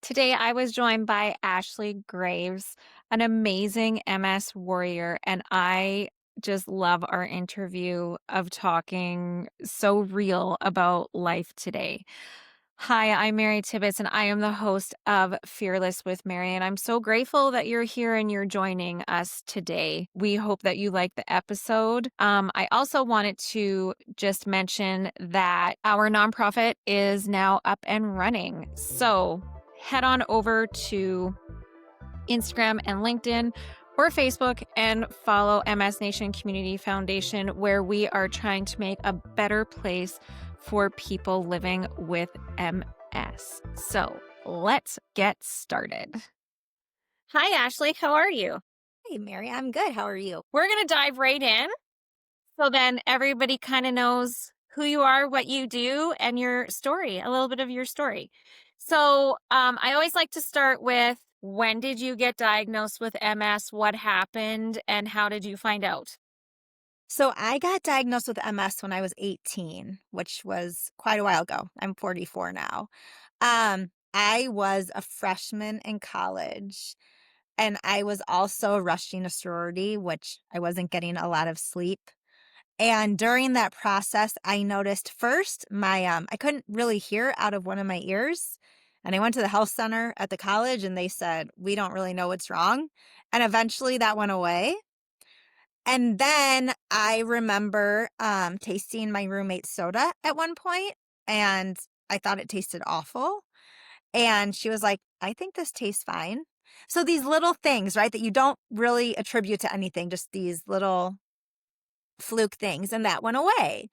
Today, I was joined by Ashley Graves, an amazing MS warrior, and I just love our interview of talking so real about life today. Hi, I'm Mary Tibbetts, and I am the host of Fearless with Mary. And I'm so grateful that you're here and you're joining us today. We hope that you like the episode. I also wanted to just mention that our nonprofit is now up and running. So head on over to Instagram and LinkedIn or Facebook and follow MS Nation Community Foundation, where we are trying to make a better place for people living with MS. So let's get started. Hi, Ashley. How are you? Hey, Mary, I'm good. How are you? We're going to dive right in. So then everybody kind of knows who you are, what you do, and your story, a little bit of your story. So I always like to start with, when did you get diagnosed with MS? What happened? And how did you find out? So I got diagnosed with MS when I was 18, which was quite a while ago. I'm 44 now. I was a freshman in college, and I was also rushing a sorority, which I wasn't getting a lot of sleep. And during that process, I noticed first I couldn't really hear out of one of my ears. And I went to the health center at the college and they said, "We don't really know what's wrong." And eventually that went away. And then I remember tasting my roommate's soda at one point, and I thought it tasted awful. And she was like, "I think this tastes fine." So these little things, right, that you don't really attribute to anything, just these little fluke things, and that went away.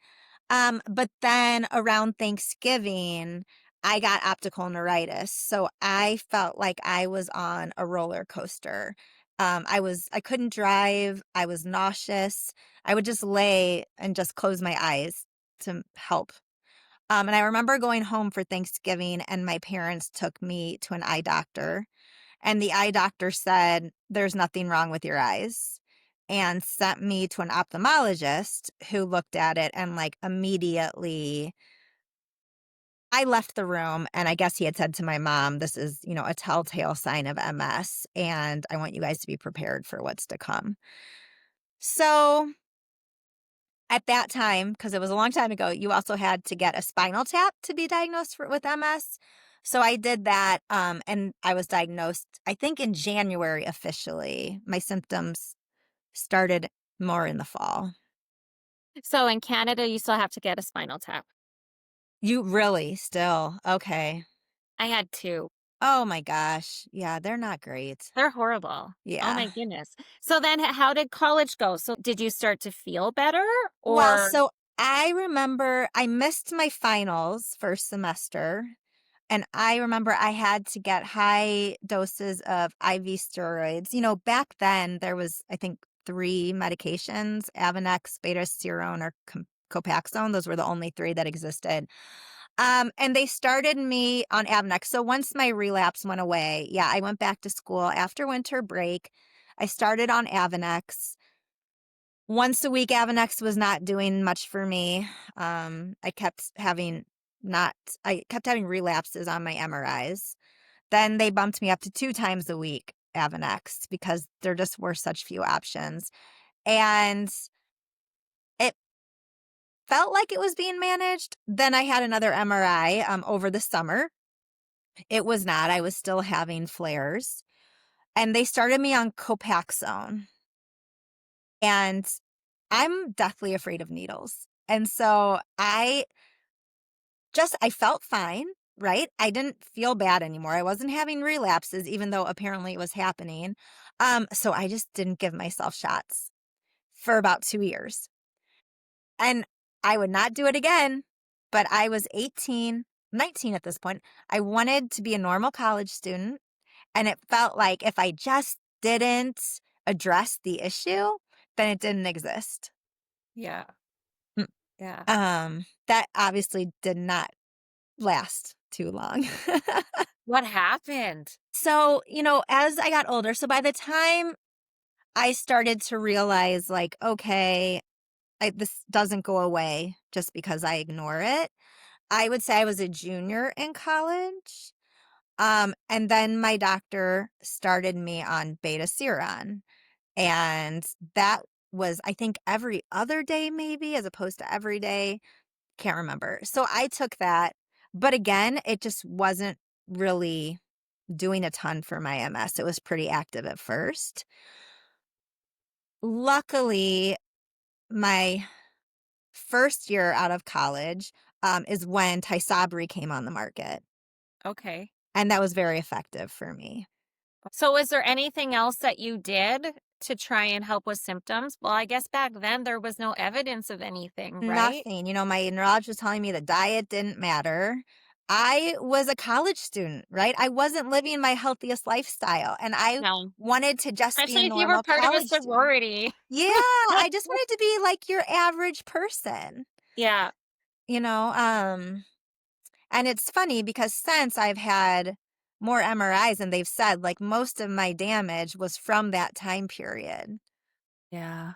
But then around Thanksgiving, I got optical neuritis. So I felt like I was on a roller coaster. I couldn't drive. I was nauseous. I would just lay and just close my eyes to help. And I remember going home for Thanksgiving and my parents took me to an eye doctor. And the eye doctor said, "There's nothing wrong with your eyes," and sent me to an ophthalmologist who looked at it and, like, immediately I left the room, and I guess he had said to my mom, "This is, a telltale sign of MS, and I want you guys to be prepared for what's to come." So, at that time, because it was a long time ago, you also had to get a spinal tap to be diagnosed with MS. So I did that, and I was diagnosed, I think, in January officially. My symptoms started more in the fall. So in Canada, you still have to get a spinal tap. You really still? Okay. I had two. Oh my gosh. Yeah, they're not great. They're horrible. Oh Yeah. my goodness. So then how did college go? So did you start to feel better Well, or? so I remember I missed my finals first semester. And I remember I had to get high doses of IV steroids. Back then there was, I think, three medications: Avonex, Betaseron, or Copaxone. Those were the only three that existed. And they started me on Avonex. So once my relapse went away, yeah, I went back to school after winter break. I started on Avonex. Once a week, Avonex was not doing much for me. I kept having not I kept having relapses on my MRIs. Then they bumped me up to 2 times a week Avonex because there just were such few options. And it felt like it was being managed. Then I had another MRI over the summer. It was not. I was still having flares. And they started me on Copaxone. And I'm deathly afraid of needles. And so I felt fine, right? I didn't feel bad anymore. I wasn't having relapses, even though apparently it was happening. So I just didn't give myself shots for about 2 years. And I would not do it again, but I was 18, 19 at this point. I wanted to be a normal college student. And it felt like if I just didn't address the issue, then it didn't exist. Yeah. Mm. Yeah. That obviously did not last too long. What happened? So, as I got older, so by the time I started to realize, like, okay, this doesn't go away just because I ignore it, I would say I was a junior in college. And then my doctor started me on Betaseron, and that was, I think, every other day maybe as opposed to every day. Can't remember. So I took that, but again, it just wasn't really doing a ton for my MS. It was pretty active at first. Luckily, my first year out of college, is when Tysabri came on the market, Okay. and that was very effective for me. So is there anything else that you did to try and help with symptoms? Well, I guess back then there was no evidence of anything, right? Nothing. My neurologist was telling me the diet didn't matter. I was a college student, right? I wasn't living my healthiest lifestyle, and I No. wanted to just be a Especially if you were normal part of a college student. sorority. Yeah, I just wanted to be like your average person, Yeah. you know? And it's funny because since I've had more MRIs and they've said like most of my damage was from that time period. Yeah.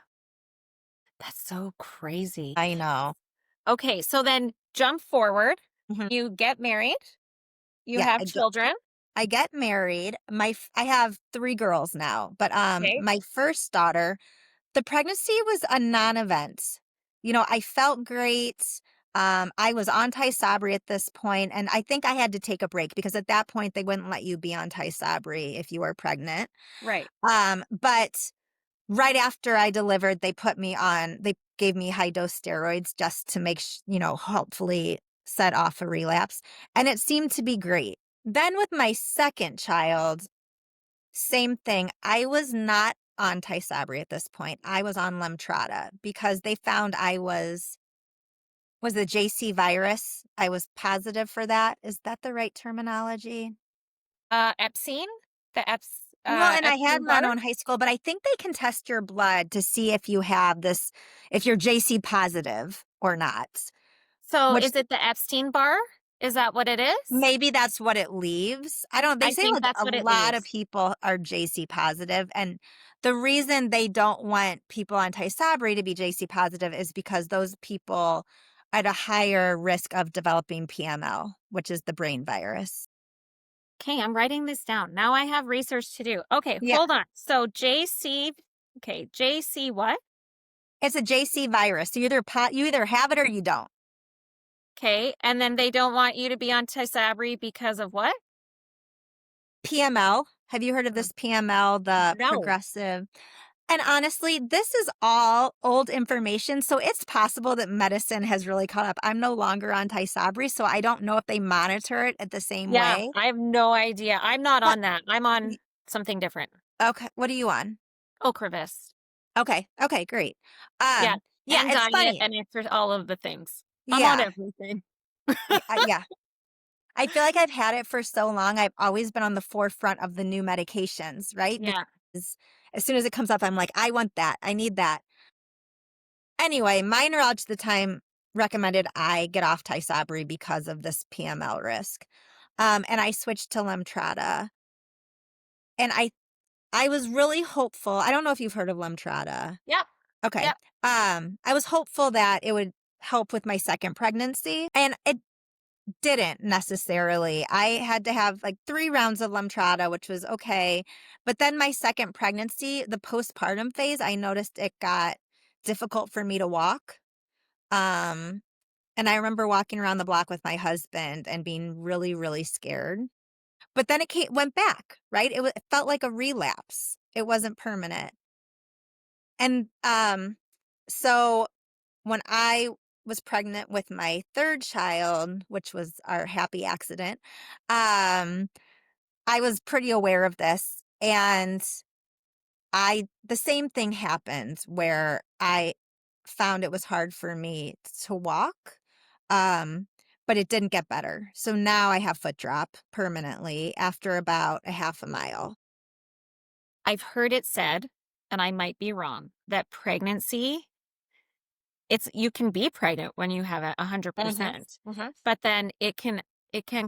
That's so crazy. I know. Okay, so then jump forward. Mhm. You get married, you Yeah, have children. I get married. I have 3 girls now, but, Okay. my first daughter, the pregnancy was a non-event. I felt great. I was on Tysabri at this point, and I think I had to take a break because at that point, they wouldn't let you be on Tysabri if you were pregnant. Right. But right after I delivered, they gave me high dose steroids just to hopefully set off a relapse, and it seemed to be great. Then with my second child, same thing. I was not on Tysabri at this point. I was on Lemtrada because they found I was the JC virus. I was positive for that. Is that the right terminology? Epstein? The Well, and I had Epstein-Barr? mono in high school, but I think they can test your blood to see if you have this, if you're JC positive or not, So which is it the Epstein-Barr? Is that what it is? maybe that's what it leaves. I don't, they I say think like that's a what it lot of leaves. people are JC positive, and the reason they don't want people on Tysabri to be JC positive is because those people are at a higher risk of developing PML, which is the brain virus. Okay, I'm writing this down. Now I have research to do. Okay, Yeah, hold on. So JC, okay, JC what? it's a JC virus. You either have it or you don't. Okay, and then they don't want you to be on Tysabri because of what? PML. Have you heard of Mm. this PML, the No. progressive? And honestly, this is all old information, so it's possible that medicine has really caught up. I'm no longer on Tysabri, so I don't know if they monitor it at the same Yeah, way. I have no idea. I'm not But on that. I'm on y something different. okay, what are you on? Ocrevus. Okay, okay, great. Yeah, Yeah, and it's diet funny. and for all of the things. I'm on Yeah, everything. yeah. I feel like I've had it for so long, I've always been on the forefront of the new medications, right? Yeah. Because as soon as it comes up, I'm like, "I want that. I need that." Anyway, my neurologist at the time recommended I get off Tysabri because of this PML risk. And I switched to Lemtrada. And I was really hopeful. I don't know if you've heard of Lemtrada. Yep. Okay. Yep. I was hopeful that it would help with my second pregnancy, and it didn't necessarily. I had to have like 3 rounds of Lemtrada, which was okay. But then my second pregnancy, the postpartum phase, I noticed it got difficult for me to walk. Um, And I remember walking around the block with my husband and being really, really scared. But then went back, right? It felt like a relapse. It wasn't permanent. And so when I was pregnant with my third child, which was our happy accident, um, I was pretty aware of this. And the same thing happened where I found it was hard for me to walk. Um, but it didn't get better. So now I have foot drop permanently after about a half a mile. I've heard it said, and I might be wrong, that pregnancy, you can be pregnant when you have it Mhm. 100%, Mhm. but then it can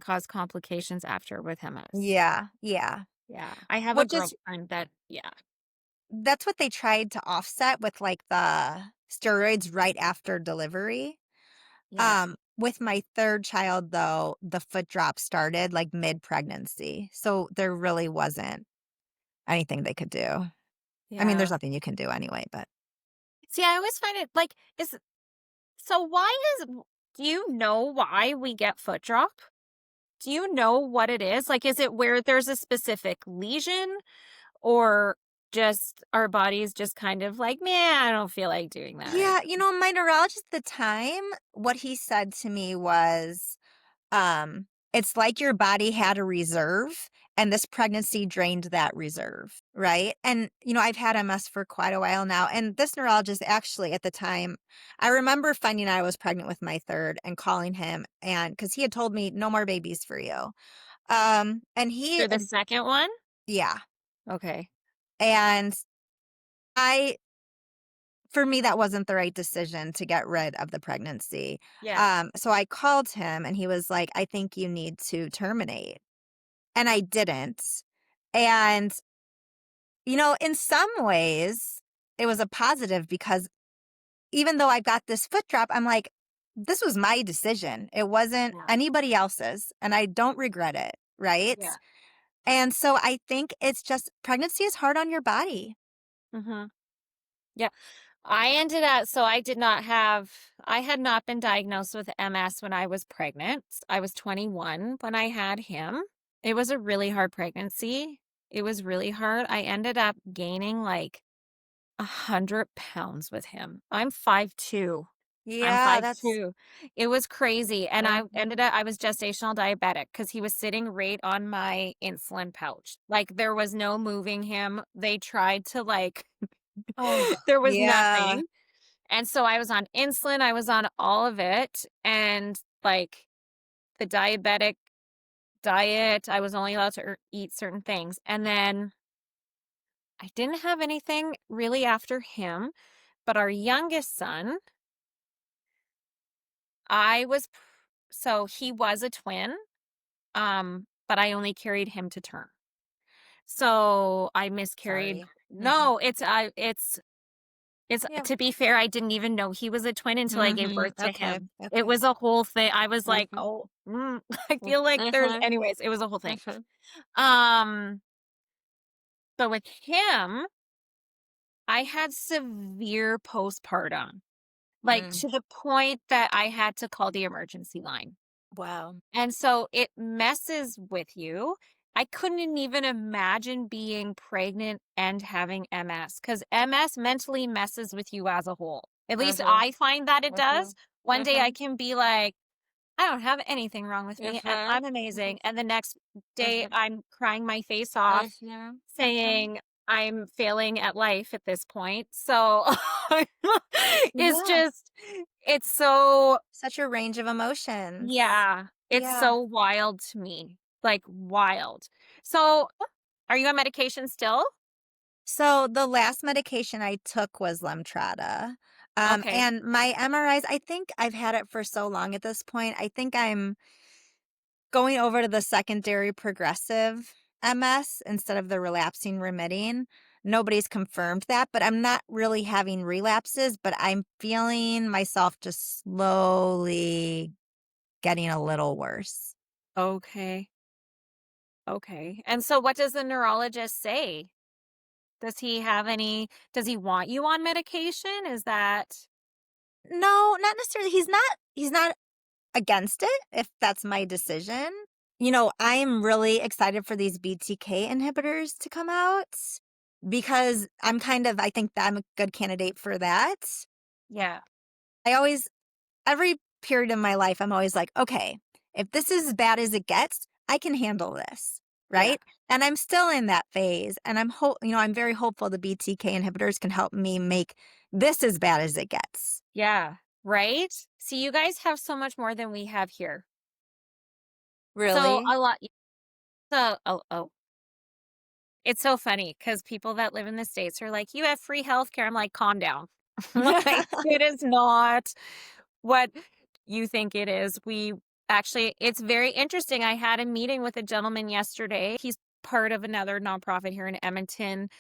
cause complications after with MS. Yeah, yeah. Yeah. I have a Which is girlfriend that yeah. That's what they tried to offset with like the steroids right after delivery. Yeah. With my 3rd child, though, the foot drop started, like, mid-pregnancy, so there really wasn't anything they could do. I mean, there's Yeah. nothing you can do anyway, but See, I always find it like, is so why is do you know why we get foot drop? Do you know what it is? Like, is it where there's a specific lesion or just our bodies just kind of like, man, I don't feel like doing that right yeah, my neurologist at the time, what he said to me was, it's like your body had a reserve and this pregnancy drained that reserve, right? And, I've had MS for quite a while now. And this neurologist actually at the time, I remember finding out I was pregnant with my 3rd and calling him and because he had told me no more babies for you. And for the second one? yeah. Okay. And I for me, that wasn't the right decision to get rid of the pregnancy. Yeah. So I called him and he was like, I think you need to terminate. And I didn't. And, in some ways, it was a positive because even though I got this foot drop, I'm like, this was my decision. It wasn't Yeah. anybody else's. And I don't regret it. Right. Yeah. And so I think it's just pregnancy is hard on your body. Mhm. Yeah. I ended up so I had not been diagnosed with MS when I was pregnant. I was 21 when I had him. It was a really hard pregnancy. It was really hard. I ended up gaining like 100 pounds with him. I'm 5'2". I'm Yeah, five that's two. It was crazy, and mhm. I was gestational diabetic because he was sitting right on my insulin pouch. Like, there was no moving him. They tried to, like Oh, there was yeah. nothing, and so I was on insulin, I was on all of it, and, like, the diabetic diet, I was only allowed to eat certain things, and then I didn't have anything really after him, but our youngest son, I was p so he was a twin, but I only carried him to term. So, I miscarried. Sorry. Mhm. No, it's Yeah. to be fair, I didn't even know he was a twin until I gave Mhm. birth to Okay, him. It okay. was a whole thing. I was like, Mhm. "Oh, I feel like there's" Mhm. anyways, it was a whole thing. Mhm. Um, but with him, I had severe postpartum, like, Mm. to the point that I had to call the emergency line. Wow. And so it messes with you. I couldn't even imagine being pregnant and having MS because MS mentally messes with you as a whole. At least Mhm. I find that it does. Mhm. One day I Mhm. can be like, I don't have anything wrong with me and Mhm. I'm amazing. Mhm. And the next day Mhm. I'm crying my face off Mhm. Mhm. saying I'm failing at life at this point. So it's Yeah. just, it's so Such a range of emotions. yeah, it's Yeah. so wild to me, like, wild. So, are you on medication still? So the last medication I took was Lemtrada. Okay. And my MRIs, I think I've had it for so long at this point. I think I'm going over to the secondary progressive MS instead of the relapsing remitting. Nobody's confirmed that, but I'm not really having relapses, but I'm feeling myself just slowly getting a little worse. Okay. Okay. And so what does the neurologist say? Does he want you on medication? Is that No, not necessarily. He's not against it if that's my decision. I'm really excited for these BTK inhibitors to come out because I think that I'm a good candidate for that. yeah. I always every period of my life, I'm always like, okay, if this is as bad as it gets, I can handle this. Yeah. Right. And I'm still in that phase. And I'm very hopeful the BTK inhibitors can help me make this as bad as it gets. Yeah. Right? See, you guys have so much more than we have here. So, Really? a lot oh, it's so funny because people that live in the States are like, "You have free healthcare." I'm like, "Calm down." Like, it is not what you think it is. We actually it's very interesting. I had a meeting with a gentleman yesterday. He's part of another nonprofit here in Edmonton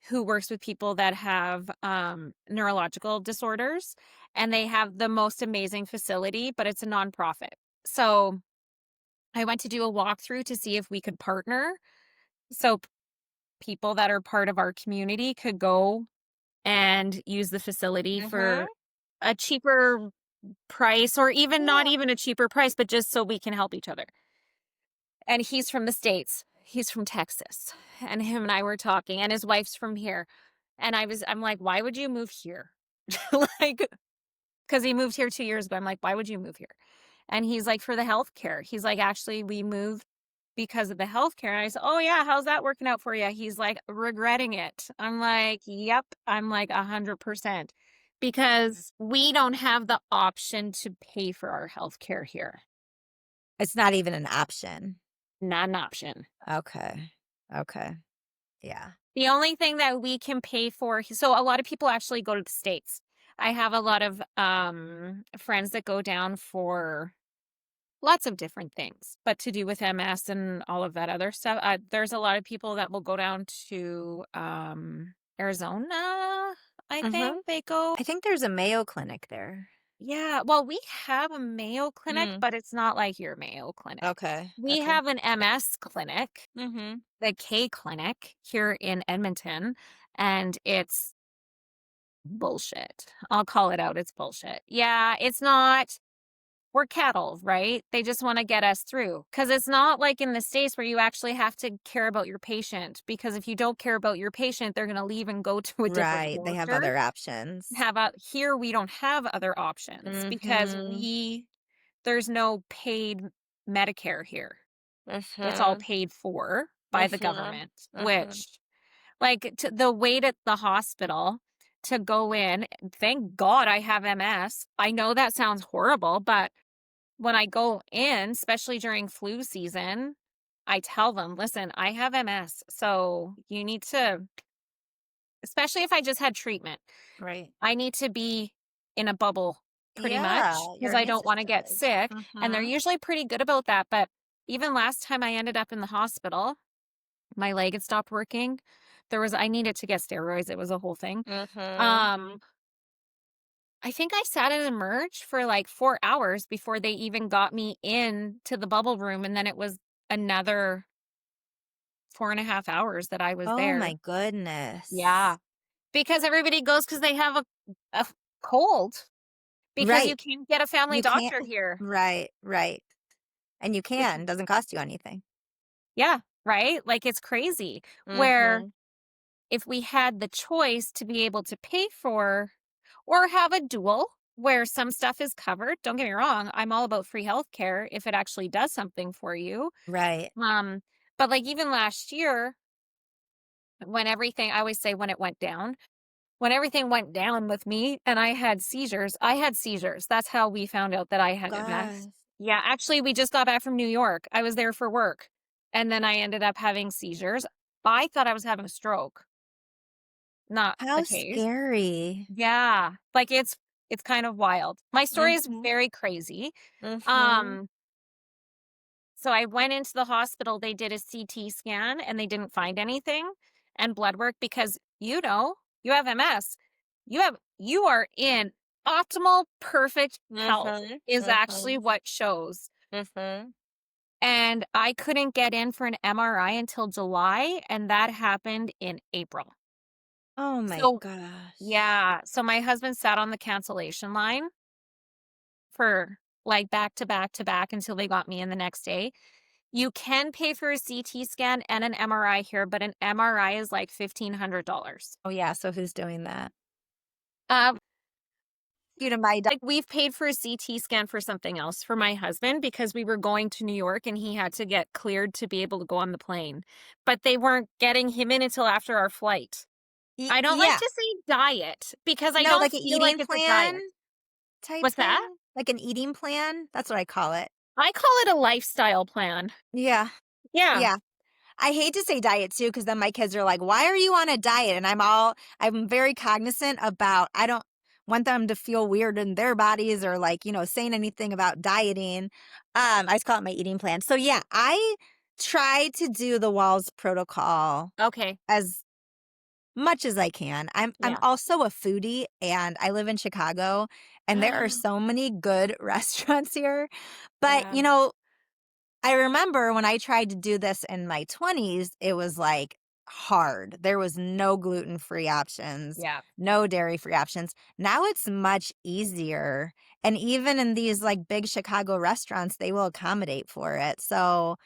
who works with people that have neurological disorders, and they have the most amazing facility, but it's a nonprofit. So I went to do a walkthrough to see if we could partner. So people that are part of our community could go and use the facility Mhm. for a cheaper price, or even not Yeah. even a cheaper price, but just so we can help each other. And he's from the States. He's from Texas. And him and I were talking, and his wife's from here. And I'm like, why would you move here? Like, because he moved here 2 years ago. I'm like, why would you move here? And he's like, for the healthcare. He's like, actually, we moved because of the healthcare. And I said, oh, yeah, how's that working out for you? He's like, regretting it. I'm like, yep. I'm like, 100%. Because we don't have the option to pay for our healthcare here. It's not even an option. Not an option. Okay. Okay. Yeah. The only thing that we can pay for, so a lot of people actually go to the States. I have a lot of friends that go down for lots of different things, but to do with MS and all of that other stuff. There's a lot of people that will go down to Arizona, I Mhm. think they go. I think there's a Mayo Clinic there. Yeah, well, we have a Mayo Clinic, Mm. but it's not like your Mayo Clinic. Okay. We Okay. have an MS clinic, Mhm. the K Clinic here in Edmonton, and it's bullshit. I'll call it out. It's bullshit. Yeah, it's not. We're cattle, right? They just want to get us through. Because it's not like in the States where you actually have to care about your patient. Because if you don't care about your patient, they're going to leave and go to a different Right. They have doctor. other options. Have a Here we don't have other options because Mhm. there's no paid Medicare here. It's all Mhm. paid for by the Mhm. government, Mhm. which, like, the wait at the hospital to go in, thank God I have MS. I know that sounds horrible, but when I go in, especially during flu season, I tell them, listen, I have MS. So you need to, especially if I just had treatment, Right. I need to be in a bubble pretty Yeah, much because your I immune don't want to system get is. sick. And they're Mhm. usually pretty good about that. But even last time I ended up in the hospital, my leg had stopped working. I needed to get steroids. It was a whole thing. Mhm. Um, I think I sat in a merge for like 4 hours before they even got me in to the bubble room. And then it was another 4.5 hours that I was Oh there. my goodness. Yeah. Because everybody goes because they have a cold because you Right. can't get a family You can't. doctor here. Right, right. And you Bec can, doesn't cost you anything. Yeah, right? Like, it's crazy. Where Mhm. if we had the choice to be able to pay for or have a dual where some stuff is covered, don't get me wrong, I'm all about free healthcare if it actually does something for you. Right. Um, but, like, even last year, when everything I always say when it went down, when everything went down with me and I had seizures. That's how we found out that I had MS. Gosh. Yeah, actually, we just got back from New York. I was there for work, and then I ended up having seizures. I thought I was having a stroke, not the How case. scary. Yeah, like, it's kind of wild. My story is Mhm. very crazy. Mhm. Um, so I went into the hospital, they did a CT scan, and they didn't find anything, and blood work because, you have MS. You are in optimal, perfect health Mhm. is actually Mhm. what shows. Mhm. And I couldn't get in for an MRI until July, and that happened in April. Oh my So gosh. yeah, so my husband sat on the cancellation line for, like, back to back to back until they got me in the next day. You can pay for a CT scan and an MRI here, but an MRI is like $1,500. Oh, yeah, so who's doing that? Um, You to my doc. like, we've paid for a CT scan for something else for my husband because we were going to New York and he had to get cleared to be able to go on the plane. But they weren't getting him in until after our flight. I don't like Yeah. to say diet because I No, don't like an feel like eating it's a plan diet. type What's that? thing? Like an eating plan? That's what I call it. I call it a lifestyle plan. Yeah. Yeah. Yeah. I hate to say diet too, because then my kids are like, "Why are you on a diet?" And I'm very cognizant about I don't want them to feel weird in their bodies or like, saying anything about dieting. I just call it my eating plan. So yeah, try to do the walls protocol Okay. as much as I can. I'm Yeah. also a foodie and I live in Chicago and there are so many good restaurants here. But, Yeah. you know, I remember when I tried to do this in my 20s, it was like hard. There was no gluten-free options, Yeah. no dairy-free options. Now it's much easier. And even in these like big Chicago restaurants, they will accommodate for it. So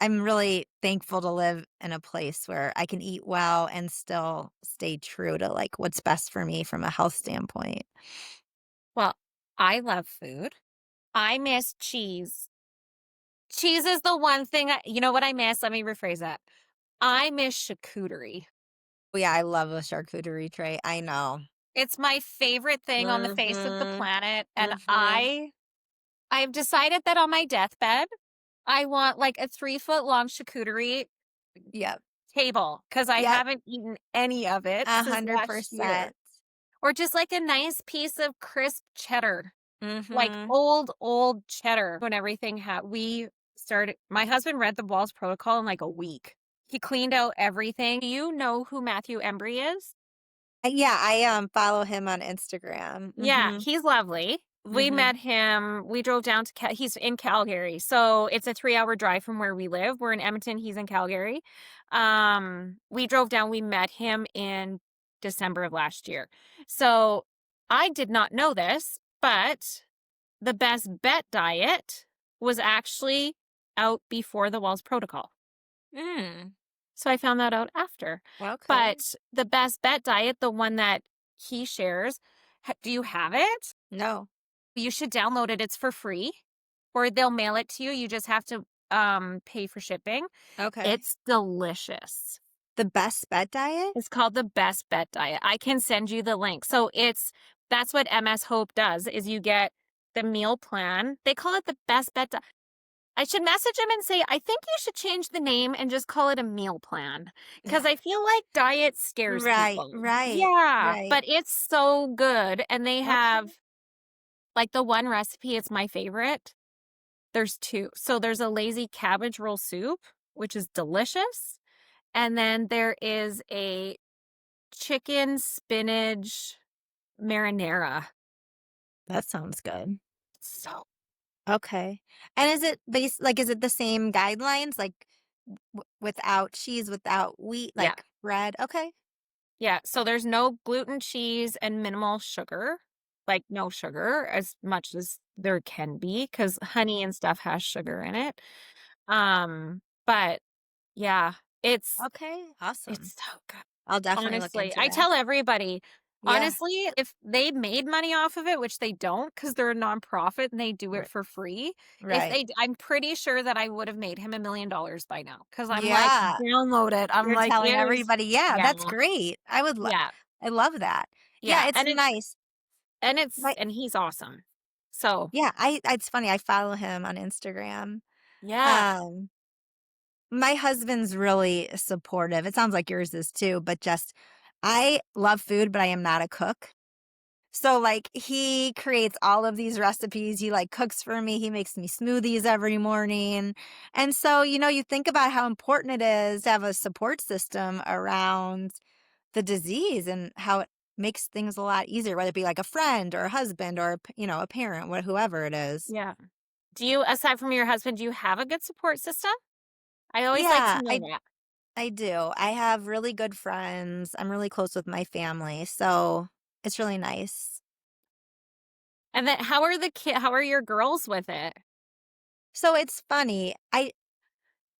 I'm really thankful to live in a place where I can eat well and still stay true to like what's best for me from a health standpoint. Well, I love food. I miss cheese. Cheese is the one thing you know what I miss? Let me rephrase that. I miss charcuterie. Oh, yeah, I love a charcuterie tray. I know. It's my favorite thing on the face of the Mhm. planet, and Mhm. I've decided that on my deathbed, I want, like, a 3-foot long charcuterie Yep. table because I Yep. haven't eaten any of it since last year. 100%. Or just, like, a nice piece of crisp cheddar, like, Mhm. old cheddar when everything had we started my husband read the Walls Protocol in, like, a week. He cleaned out everything. Do you know who Matthew Embry is? Yeah, I, follow him on Instagram. Yeah, Mhm. he's lovely. We Mhm. met him we drove down to he's in Calgary, so it's a 3-hour drive from where we live. We're in Edmonton, he's in Calgary. We drove down, we met him in December of last year. So, I did not know this, but the Best Bet diet was actually out before the Walls Protocol. Mm. So I found that out after. Okay. But the Best Bet diet, the one that he shares, do you have it? No. You should download it. It's for free, or they'll mail it to you. You just have to pay for shipping. Okay. It's delicious. The best bet diet? It's called the Best Bet diet. I can send you the link. So that's what MS Hope does is you get the meal plan. They call it the Best Bet I should message him and say, "I think you should change the name and just call it a meal plan, because I feel like diet scares Right, people." right, Yeah, right. but it's so good, and they have Okay. like, the one recipe, it's my favorite. There's 2. So there's a lazy cabbage roll soup, which is delicious, and then there is a chicken spinach marinara. That sounds good. So Okay. And is it based like, is it the same guidelines? Like, without cheese, without wheat, yeah. like bread? Okay. Yeah, so there's no gluten, cheese, and minimal sugar, like, no sugar as much as there can be, because honey and stuff has sugar in it. But yeah, it's Okay. Awesome. it's so good. I'll definitely look Honestly, into I that. tell everybody, Yeah. honestly, if they made money off of it, which they don't, not 'cause they're a nonprofit and they do it R for free, if right. they d I'm pretty sure that I would have made him $1,000,000 by now. Because 'cause I'm like, Yeah. "Download it." I'm You're like, telling "It is." everybody, yeah, Yeah, that's great. yeah, I love that. Yeah, yeah, it's nice. My and he's awesome. So, yeah, it's funny, I follow him on Instagram. yeah, Um, my husband's really supportive. It sounds like yours is too, but just I love food, but I am not a cook. So, like, he creates all of these recipes, he, like, cooks for me, he makes me smoothies every morning, and so, you know, you think about how important it is to have a support system around the disease and how it makes things a lot easier, whether it be, like, a friend or a husband or you know, a parent, whoever it is. yeah. Do you aside from your husband, do you have a good support system? I always like to Yeah, know that. I do. I have really good friends, I'm really close with my family, so it's really nice. And then how are your girls with it? So it's funny,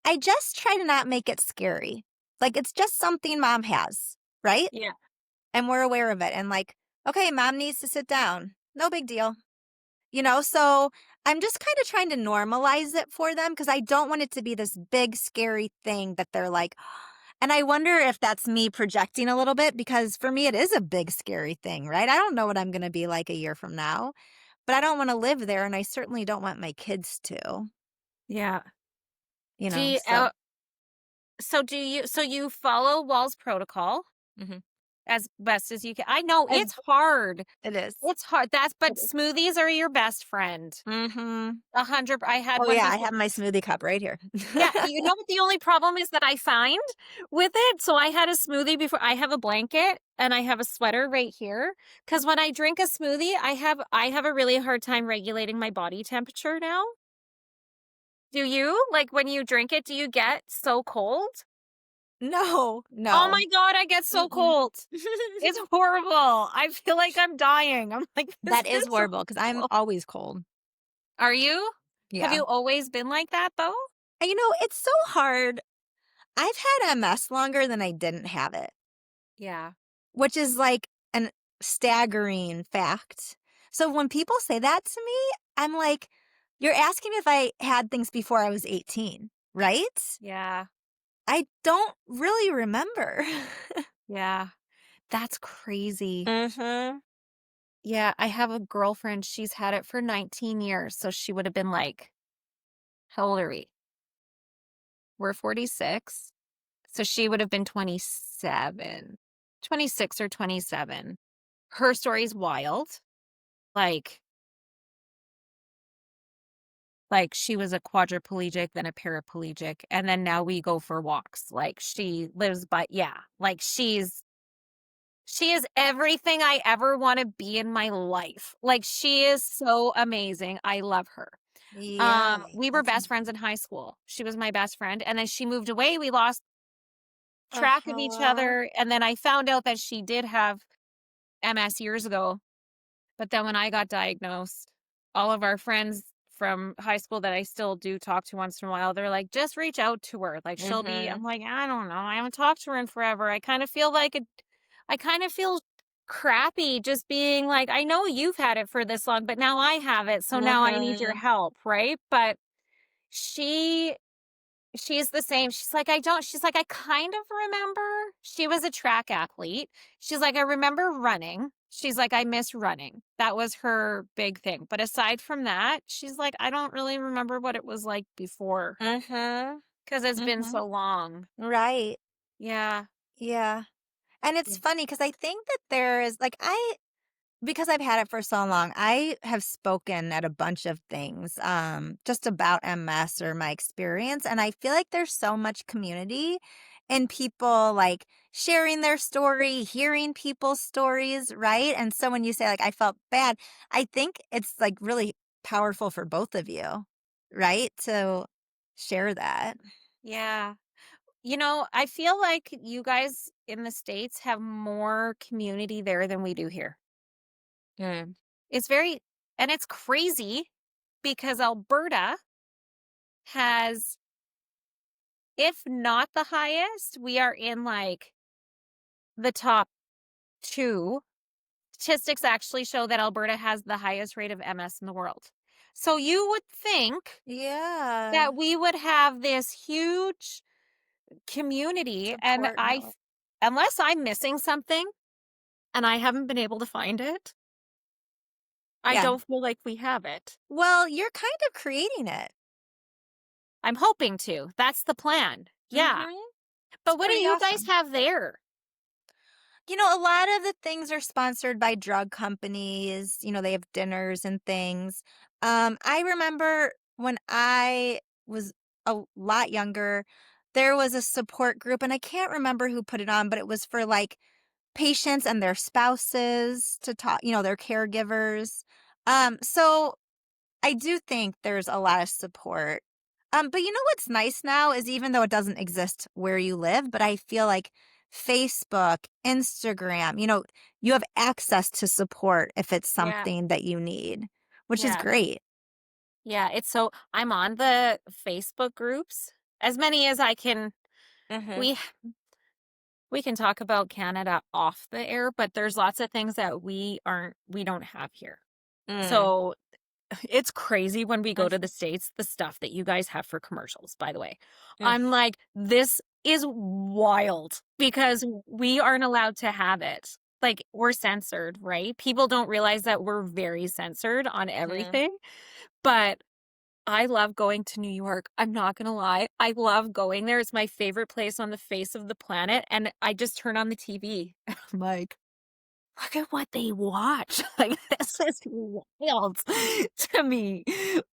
I just try to not make it scary. Like, it's just something mom has, right? Yeah, And we're aware of it and like, "Okay, mom needs to sit down. No big deal." You know, so I'm just kinda trying to normalize it for them because I don't want it to be this big scary thing that they're like and I wonder if that's me projecting a little bit because for me it is a big scary thing, right? I don't know what I'm gonna be like a year from now, but I don't wanna live there and I certainly don't want my kids to, yeah. you Do know, you so so you follow Wall's protocol? mhm. as best as you can. I know As it's hard. it is. It's hard. That's but It is. smoothies are your best friend. Mhm. 100. I had Oh, one yeah, I before. have my smoothie cup right here. Yeah, you know what the only problem is that I find with it? So I had a smoothie before. I have a blanket and I have a sweater right here because when I drink a smoothie, I have a really hard time regulating my body temperature now. Do you? Like when you drink it, do you get so cold? No, Oh no. my god, I get so Mm-mm. cold. It's horrible. I feel like I'm dying. I'm like, this That is is horrible because 'cause I'm horrible. always cold. Are you? Have Yeah. you always been like that though? And, it's so hard. I've had MS longer than I didn't have it, Yeah. which is, like, an staggering fact. So when people say that to me, I'm like, "You're asking me if I had things before I was 18, right?" Yeah. I don't really remember. Yeah. That's crazy. Mhm. Yeah, I have a girlfriend, she's had it for 19 years, so she would have been like, how old are we? We're 46. So she would have been 27, 26 or 27. Her story's wild. Like like she was a quadriplegic, then a paraplegic, and then now we go for walks. Like she lives by yeah, like she is everything I ever want to be in my life. Like she is so amazing. I love her. Yeah, We were that's best friends in high school. She was my best friend, and then she moved away. We lost track of each uh-huh. other, and then I found out that she did have MS years ago. But then when I got diagnosed, all of our friends from high school that I still do talk to once in a while, they're like, "Just reach out to her. Like she'll be." I'm Mhm. like, "I don't know. I haven't talked to her in forever. I kind of feel crappy just being like, I know you've had it for this long, but now I have it, so now I need your Mhm. help, right?" But she she's the same. She's like, "I kind of remember." She was a track athlete. She's like, "I remember running." She's like, "I miss running." That was her big thing. But aside from that, she's like, "I don't really remember what it was like before Mhm. because it's been Mhm. so long." Right. Yeah. Yeah. And it's Yeah. funny because I think that there is like because I've had it for so long, I have spoken at a bunch of things just about MS or my experience. And I feel like there's so much community in people like sharing their story, hearing people's stories, right? And so when you say like I felt bad, I think it's like really powerful for both of you, right? To share that. Yeah. I feel like you guys in the States have more community there than we do here. Mm. It's very, and it's crazy because Alberta has, if not the highest, we are in like the top two. Statistics actually show that Alberta has the highest rate of MS in the world. So you would think Yeah. that we would have this huge community, and Support and help. unless I'm missing something and I haven't been able to find it, I Yeah. don't feel like we have it. Well, you're kind of creating it. I'm hoping to. That's the plan. Yeah. Mhm. It's But what do pretty you guys awesome. have there? A lot of the things are sponsored by drug companies. They have dinners and things. I remember when I was a lot younger, there was a support group, and I can't remember who put it on, but it was for like patients and their spouses to talk, their caregivers. So I do think there's a lot of support. But what's nice now is even though it doesn't exist where you live, but I feel like Facebook, Instagram, you have access to support if it's Yeah. something that you need, which is Yeah. great. Yeah. I'm on the Facebook groups, as many as I can. Mhm. We we can talk about Canada off the air, but there's lots of things that we don't have here. Mm. So it's crazy when we go Mm. to the States, the stuff that you guys have for commercials, by the way. Mm. I'm like, this is wild because we aren't allowed to have it. Like, we're censored, right? People don't realize that we're very censored on Mm. everything. But I love going to New York. I'm not gonna lie. I love going there. It's my favorite place on the face of the planet, and I just turn on the TV. I'm like, "Look at what they watch." Like, this is wild to me.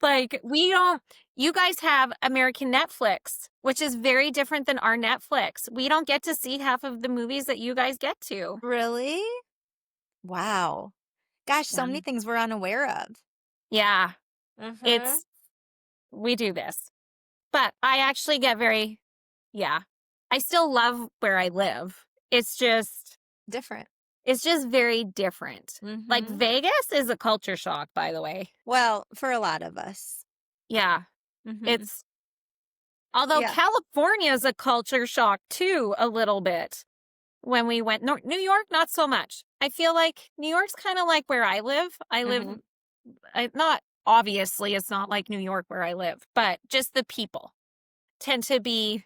Like, we don't you guys have American Netflix, which is very different than our Netflix. We don't get to see half of the movies that you guys get to. Really? Wow. Gosh, so Yeah. many things we're unaware of. Yeah, Mhm. it's we do this. But I actually get very yeah. I still love where I live. Different. It's just very different. Like, Mhm. Vegas is a culture shock, by the way. Well, for a lot of us. Yeah. Mhm. It's although Yeah. California is a culture shock too, a little bit. When we went New York, not so much. I feel like New York's kinda like where I live. Mhm. Not obviously, it's not like New York where I live, but just the people tend to be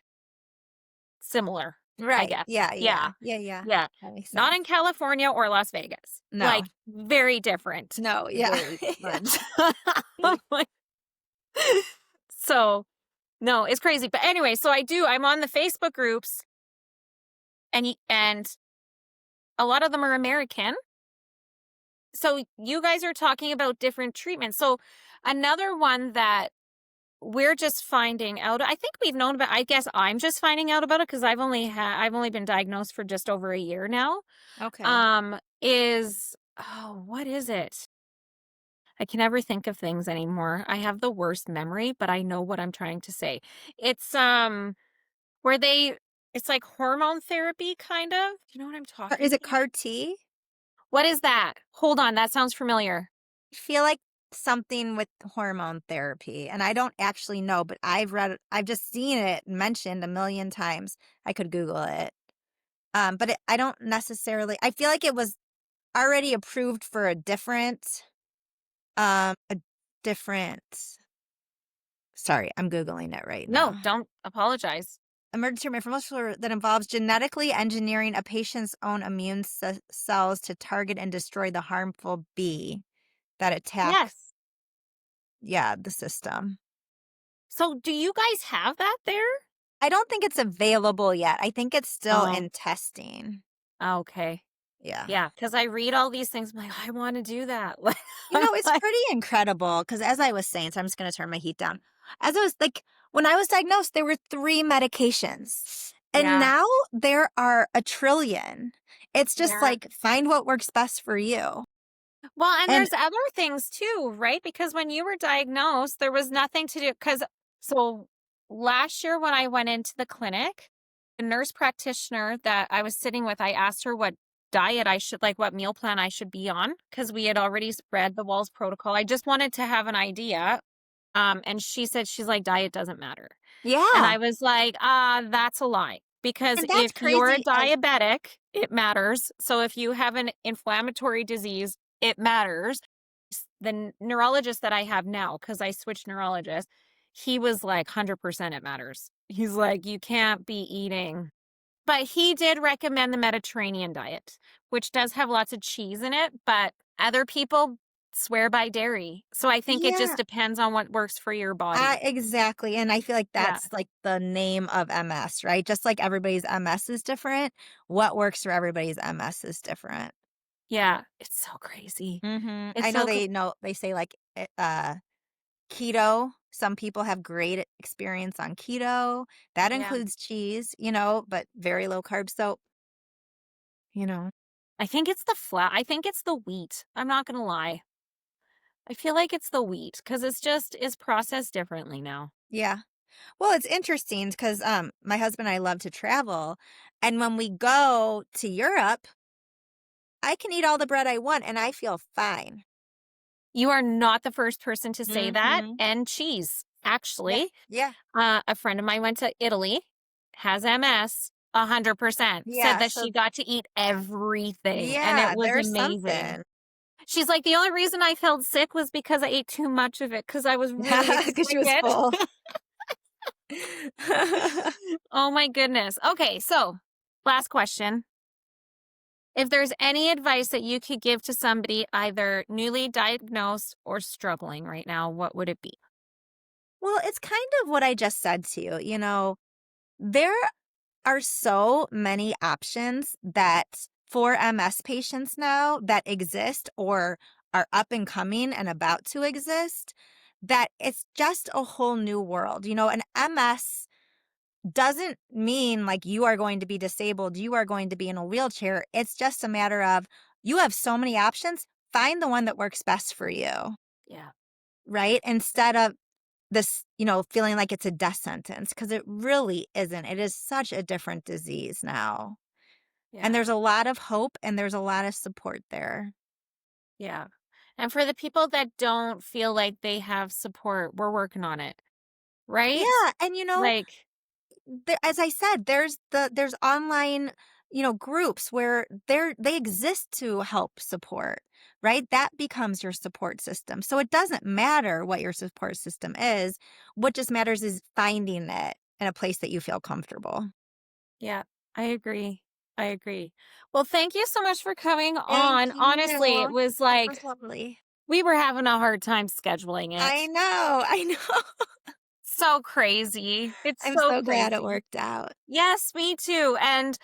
similar, I Right. guess. Yeah, Yeah. yeah. Yeah, yeah. Yeah. That makes Not sense. in California or Las Vegas. No. Like, very different. No, yeah. Very Yeah. different. I'm like so, no, it's crazy. But anyway, so I'm on the Facebook groups and a lot of them are American. So you guys are talking about different treatments. So another one that we're just finding out I think we've known about I guess I'm just finding out about it because I've only been diagnosed for just over a year now. Okay. Is oh, what is it? I can never think of things anymore. I have the worst memory, but I know what I'm trying to say. It's where they it's like hormone therapy kind of. You know what I'm Is talking it about? CAR T? What is that? Hold on, that sounds familiar. I feel like something with hormone therapy, and I don't actually know, but I've just seen it mentioned a million times. I could Google it. But I don't necessarily I feel like it was already approved for a different sorry, I'm Googling it right No, now. don't apologize. Emergency room information that involves genetically engineering a patient's own immune cells to target and destroy the harmful bee that attack, Yes. yeah, the system. So do you guys have that there? I don't think it's available yet. I think it's still Oh, in testing. okay. Yeah. Yeah, because I read all these things. I'm like, I want to do that. You I'm know, it's like, pretty incredible because as I was saying, so I'm just going to turn my heat down. As I was like, when I was diagnosed, there were 3 medications. And yeah, now there are a trillion. It's just there. like, find what works best for you. Well, and And there's other things too, right? Because when you were diagnosed, there was nothing to do. Because so last year when I went into the clinic, the nurse practitioner that I was sitting with, I asked her what diet I should like, what meal plan I should be on, because we had already read the Walls protocol. I just wanted to have an idea. And she said, she's like, diet doesn't matter. And yeah, I was like, that's a lie. Because and that's if you're a crazy. diabetic, it matters. So if you have an inflammatory disease, it matters. The neurologist that I have now, because I switched neurologist, he was like, 100% it matters. He's like, you can't be eating. But he did recommend the Mediterranean diet, which does have lots of cheese in it, but other people swear by dairy. So I think it just Yeah, depends on what works for your body. exactly. And I feel like Yeah. that's like the name of MS, right? Just like everybody's MS is different, what works for everybody's MS is different. Yeah. It's so crazy. It's I know so they say like keto. Some people have great experience on keto. That yeah. includes cheese, but very low carb. So, you know, I think it's the flat. I think it's the wheat. I'm not gonna lie. I feel like it's the wheat because it's processed differently now. yeah. Well, it's interesting because my husband and I love to travel, and when we go to Europe, I can eat all the bread I want and I feel fine. You are not the first person to say that. Mhm. And cheese, Yeah. actually. Yeah. A friend of mine went to Italy, has MS, 100%. Said Yeah. that So she got to eat everything, and it yeah, was there's amazing. something. She's like, the only reason I felt sick was because I ate too much of it because I was really Because she was excited. full. Oh my goodness. Okay, so last question. If there's any advice that you could give to somebody either newly diagnosed or struggling right now, what would it be? Well, it's kind of what I just said to you, there are so many options that for MS patients now that exist or are up and coming and about to exist that it's just a whole new world. An MS doesn't mean like you are going to be disabled, you are going to be in a wheelchair. It's just a matter of you have so many options. Find the one that works best for you, Yeah. right? Instead of this, feeling like it's a death sentence because it really isn't. It is such a different disease now. And Yeah. there's a lot of hope and there's a lot of support there. Yeah. And for the people that don't feel like they have support, we're working on it, right? Yeah, and Like, as I said, there's online, groups where they exist to help support, right? That becomes your support system. So it doesn't matter what your support system is. What just matters is finding it in a place that you feel comfortable. yeah, I agree. I agree. Well, thank you so much for coming Thank on. Honestly, it you. was It was like lovely. we were having a hard time scheduling I it. know. I know. So crazy. It's I'm so so glad it crazy. worked out. Yes, me too. And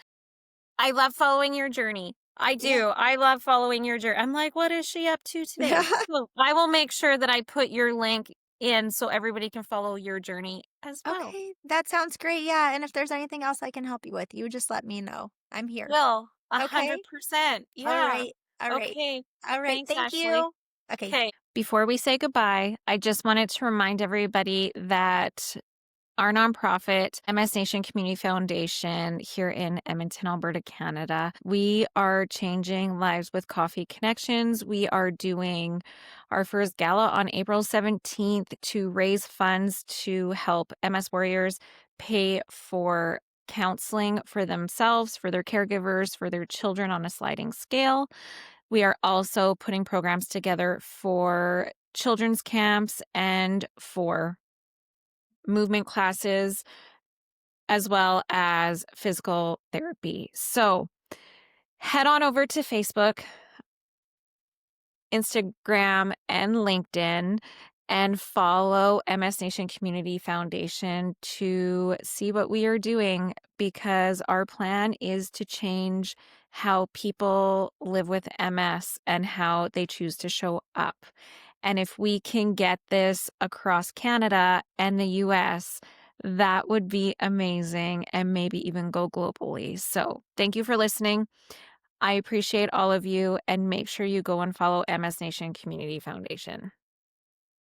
I love following your journey. I Yeah. do. I love following your journey. I'm like, what is she up to today? So I will make sure that I put your link in so everybody can follow your journey as well. Okay, that sounds great. Yeah, and if there's anything else I can help you with, you just let me know. I'm here. Will, Okay. 100%. All Yeah. right. All right. Okay. All right. Thanks, Thank Ashley. you. Okay. Okay. Before we say goodbye, I just wanted to remind everybody that our nonprofit, MS Nation Community Foundation, here in Edmonton, Alberta, Canada, we are changing lives with Coffee Connections. We are doing our first gala on April 17th to raise funds to help MS warriors pay for counseling for themselves, for their caregivers, for their children on a sliding scale. We are also putting programs together for children's camps and for movement classes as well as physical therapy. So head on over to Facebook, Instagram, and LinkedIn and follow MS Nation Community Foundation to see what we are doing because our plan is to change how people live with MS and how they choose to show up. And if we can get this across Canada and the US, that would be amazing and maybe even go globally. So, thank you for listening. I appreciate all of you and make sure you go and follow MS Nation Community Foundation.